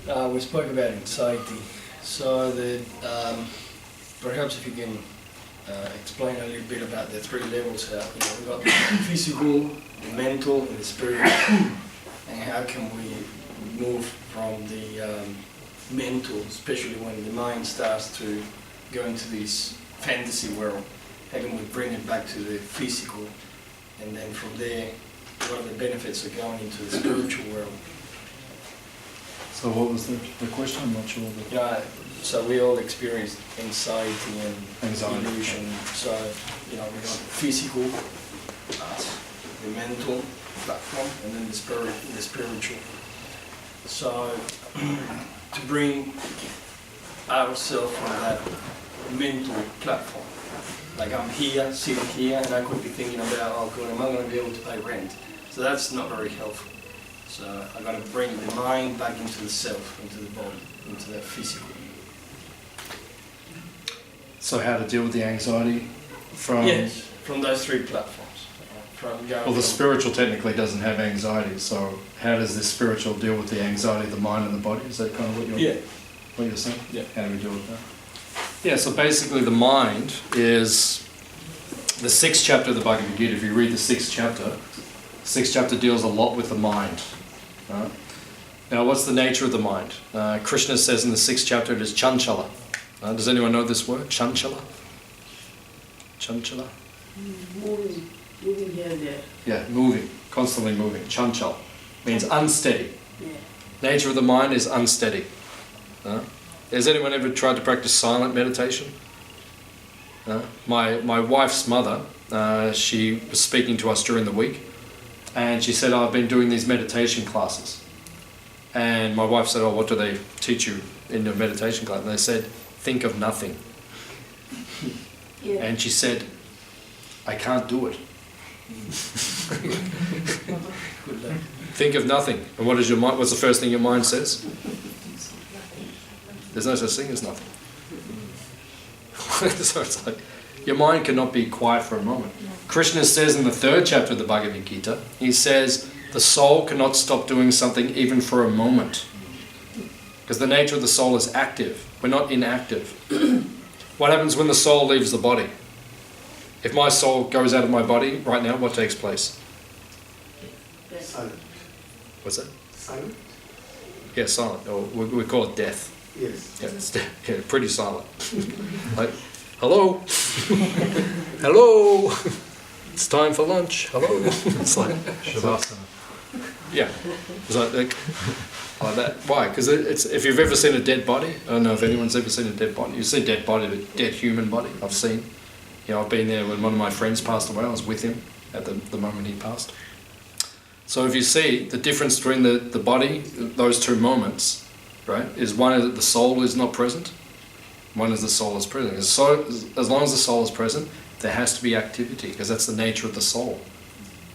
We spoke about anxiety. So perhaps if you can explain a little bit about the three levels. We've got the physical, the mental, and the spiritual. And how can we move from the mental, especially when the mind starts to go into this fantasy world, how can we bring it back to the physical? And then from there, what are the benefits of going into the spiritual world? So what was the question? I'm not sure. So we all experience anxiety and illusion. So, we got the physical, the mental platform, and then the spiritual. So to bring ourselves from that mental platform, like I'm here, sitting here, and I could be thinking about, oh God, am I going to be able to pay rent? So that's not very helpful. So I've got to bring the mind back into the self, into the body, into the physical. So how to deal with the anxiety from... Yes, from those three platforms. Well, the spiritual technically doesn't have anxiety, so how does the spiritual deal with the anxiety of the mind and the body? Is that kind of what you're saying? Yeah. How do we deal with that? Yeah, so basically the mind is the 6th chapter of the Bhagavad Gita. If you read the 6th chapter deals a lot with the mind. Right? Now, what's the nature of the mind? Krishna says in the 6th chapter it is chanchala. Does anyone know this word? Chanchala? Chanchala? Moving here and there. Yeah, moving, constantly moving. Chanchal means unsteady. Yeah. Nature of the mind is unsteady. Has anyone ever tried to practice silent meditation? My wife's mother, she was speaking to us during the week, and she said, I've been doing these meditation classes. And my wife said, what do they teach you in your meditation class? And they said, think of nothing. Yeah. And she said, I can't do it. Think of nothing. And what is your mind? What's the first thing your mind says? There's no such thing as nothing. So it's like your mind cannot be quiet for a moment. Krishna says in the 3rd chapter of the Bhagavad Gita, he says the soul cannot stop doing something even for a moment, because the nature of the soul is active. We're not inactive. What happens when the soul leaves the body? If my soul goes out of my body right now, what takes place? Silent. What's that? Silent? Yeah, silent. Or we call it death. Yes. Yeah, it's yeah, pretty silent. Like, hello? Hello? It's time for lunch. Hello? It's like... Shavasana. Yeah. It's like that. Why? Because it's if you've ever seen a dead body, I don't know if anyone's ever seen a dead body. You've seen a dead body, a dead human body. I've seen. I've been there when one of my friends passed away. I was with him at the moment he passed. So if you see the difference between the body, those two moments, right, is one is that the soul is not present, one is the soul is present. So as long as the soul is present, there has to be activity, because that's the nature of the soul.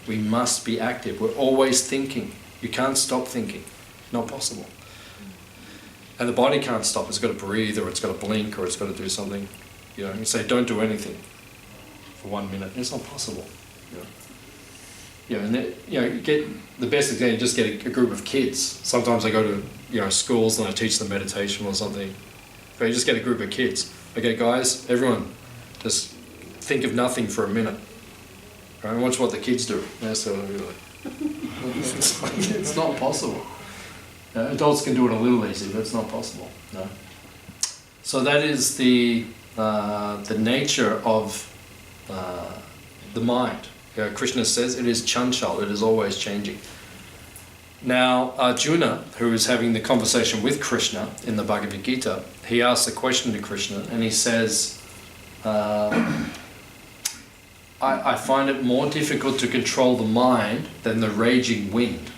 We must be active. We're always thinking. You can't stop thinking. Not possible. And the body can't stop. It's got to breathe, or it's got to blink, or it's got to do something. You say, don't do anything for 1 minute. It's not possible. And you get the best example. You just get a group of kids. Sometimes I go to schools and I teach them meditation or something. But you just get a group of kids. Okay, guys, everyone, just think of nothing for a minute. Right? And watch what the kids do. It's not possible. Adults can do it a little easy, but it's not possible. No. So that is the nature of the mind. Krishna says it is chanchal, it is always changing. Now Arjuna, who is having the conversation with Krishna in the Bhagavad Gita, he asks a question to Krishna and he says, I find it more difficult to control the mind than the raging wind.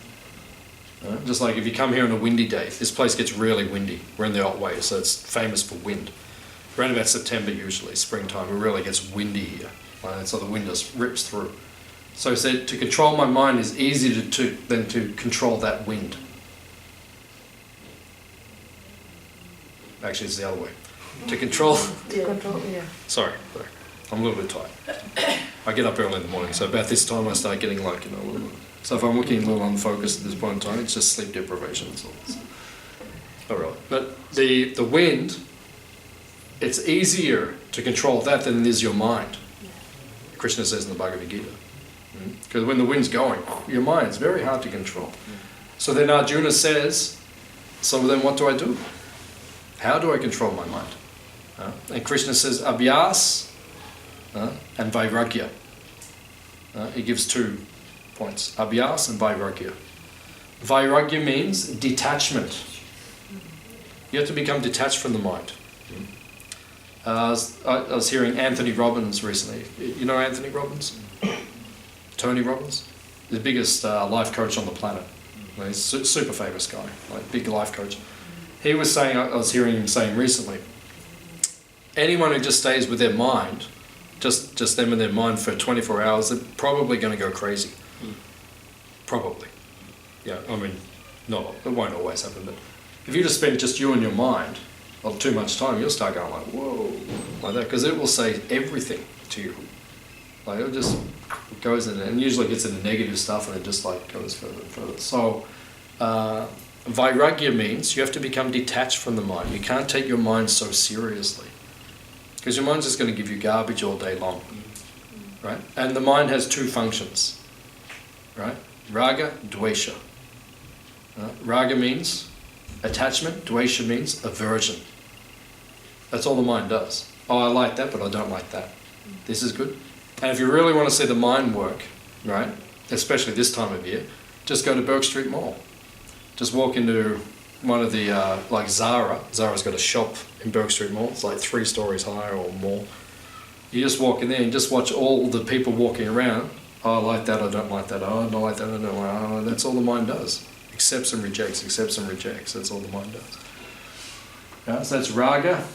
Just like if you come here on a windy day, this place gets really windy. We're in the Otway, so it's famous for wind. Around about September usually, springtime, it really gets windy here. So the wind just rips through. So he said, to control my mind is easier than to control that wind. Actually, it's the other way. To control... Sorry. I'm a little bit tired. I get up early in the morning, so about this time I start getting a little bit. So if I'm looking a little unfocused at this point in time, it's just sleep deprivation. That's all. Not really. But the wind, it's easier to control that than it is your mind. Krishna says in the Bhagavad Gita. Because when the wind's going, your mind's very hard to control. So then Arjuna says, so then what do I do? How do I control my mind? And Krishna says, Abhyas and Vairagya. He gives 2 points, Abhyas and Vairagya. Vairagya means detachment. You have to become detached from the mind. I was hearing Anthony Robbins recently. You know Anthony Robbins? Tony Robbins? The biggest life coach on the planet. He's a super famous guy, like big life coach. He was saying, I was hearing him saying recently, anyone who just stays with their mind, just them and their mind for 24 hours, they're probably going to go crazy. Probably. Yeah, I mean, no, it won't always happen, but if you just spend just you and your mind of too much time, you'll start going like, whoa, like that, because it will say everything to you. Like it just goes in, and usually gets into negative stuff, and it just like goes further and further. So, Vairagya means you have to become detached from the mind. You can't take your mind so seriously, because your mind's just going to give you garbage all day long, right? And the mind has 2 functions, right? Raga, dvesha. Raga means attachment, dvesha means aversion. That's all the mind does. Oh, I like that, but I don't like that. This is good. And if you really want to see the mind work, right, especially this time of year, just go to Burke Street Mall. Just walk into one of the, like Zara. Zara's got a shop in Burke Street Mall. It's like 3 stories high or more. You just walk in there and just watch all the people walking around. Oh, I like that, I don't like that. Oh, I don't like that, I don't like that. Oh, that's all the mind does. Accepts and rejects, accepts and rejects. That's all the mind does. Yeah, so that's raga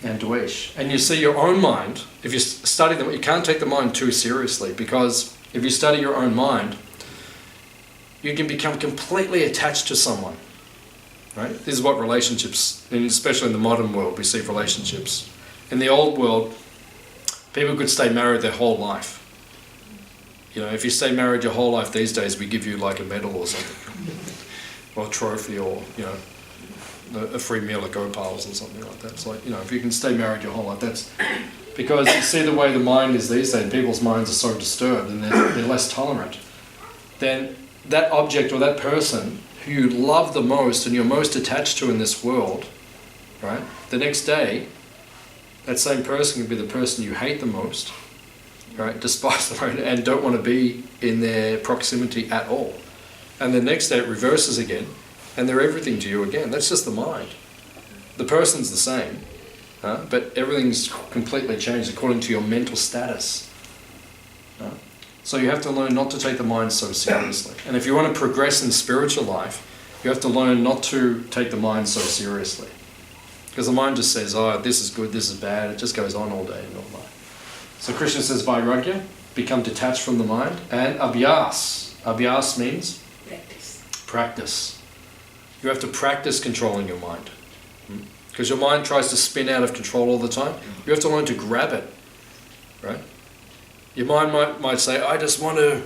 and dvesh. And you see your own mind, if you study them, you can't take the mind too seriously, because if you study your own mind, you can become completely attached to someone. Right? This is what relationships, and especially in the modern world, we see relationships. In the old world, people could stay married their whole life. You know, if you stay married your whole life these days, we give you like a medal or something, or a trophy, or, you know, a free meal at Gopal's or something like that. It's like, you know, if you can stay married your whole life, that's because you see the way the mind is these days. People's minds are so disturbed, and they're less tolerant. Then that object or that person who you love the most and you're most attached to in this world, right? The next day, that same person can be the person you hate the most, right? Despise them and don't want to be in their proximity at all. And the next day it reverses again, and they're everything to you again. That's just the mind. The person's the same, but everything's completely changed according to your mental status. So you have to learn not to take the mind so seriously. And if you want to progress in spiritual life, you have to learn not to take the mind so seriously. Because the mind just says, oh, this is good, this is bad. It just goes on all day and all night. So Krishna says, Vairagya, become detached from the mind. And abhyas. Abhyas means? Practice. You have to practice controlling your mind. Because your mind tries to spin out of control all the time. You have to learn to grab it. Right? Your mind might say, I just want to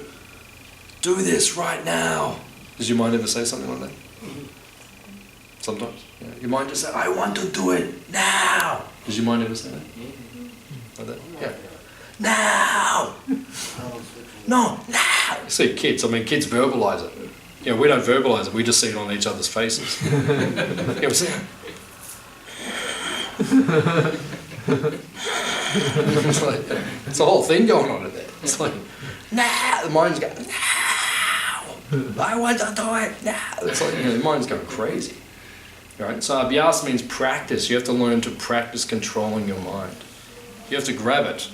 do this right now. Does your mind ever say something like that? Sometimes. Yeah. Your mind just says, I want to do it now. Does your mind ever say that? Like that? Yeah. Now! No, now! You see kids, kids verbalize it. You know, we don't verbalize it, we just see it on each other's faces. You know, we see it's like, it's a whole thing going on in there. It's like, now! The mind's going, now! I want to do it now! It's like, you know, the mind's going crazy. Right? So abhyas means practice. You have to learn to practice controlling your mind. You have to grab it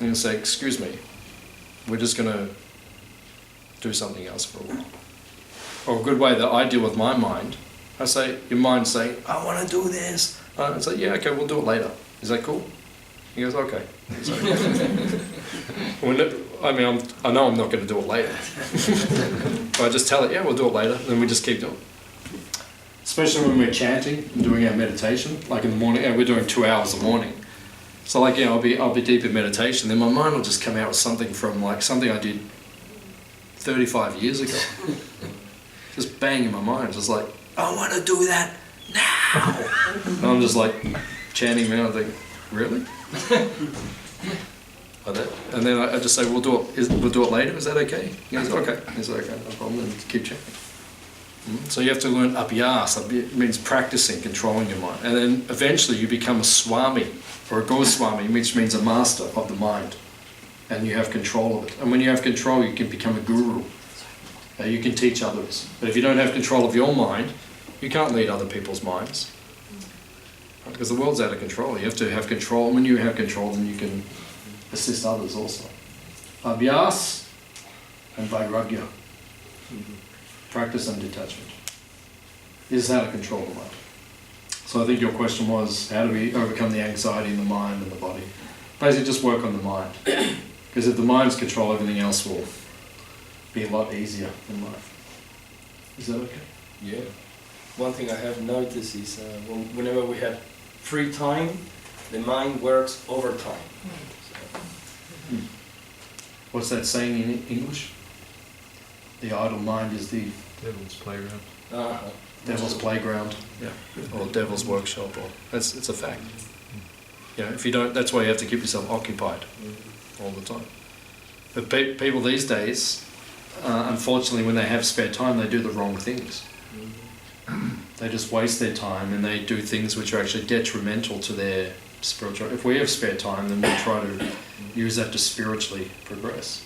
and say, excuse me, we're just going to do something else for a while. Or a good way that I deal with my mind, I say, your mind's saying, I want to do this. I say, yeah, okay, we'll do it later. Is that cool? He goes, okay. So, I know I'm not going to do it later. But I just tell it, yeah, we'll do it later. Then we just keep doing it. Especially when we're chanting and doing our meditation, like in the morning, we're doing 2 hours a morning. So like, yeah, I'll be deep in meditation, then my mind will just come out with something from like something I did 35 years ago. Just bang in my mind, just like, I want to do that now. And I'm just like chanting around. I think, really? Like that. And then I just say, we'll do it later. Is that okay? He goes, okay. He said, okay, no problem. And keep chanting. So you have to learn abhyas. It means practicing, controlling your mind. And then eventually you become a swami or a Goswami, which means a master of the mind. And you have control of it. And when you have control, you can become a guru. You can teach others. But if you don't have control of your mind, you can't lead other people's minds. Right? Because the world's out of control. You have to have control. And when you have control, then you can assist others also. Abhyas and vairagya. Practice and detachment. This is how to control the mind. So I think your question was, how do we overcome the anxiety in the mind and the body? Basically just work on the mind. Because if the mind's control, everything else will be a lot easier in life. Is that okay? Yeah. One thing I have noticed is whenever we have free time, the mind works overtime. What's that saying in English? The idle mind is the Devil's playground. devil's playground, or devil's workshop, or it's a fact. You know, if you don't, that's why you have to keep yourself occupied all the time. But people these days, unfortunately, when they have spare time, they do the wrong things. They just waste their time and they do things which are actually detrimental to their spiritual. If we have spare time, then we try to use that to spiritually progress.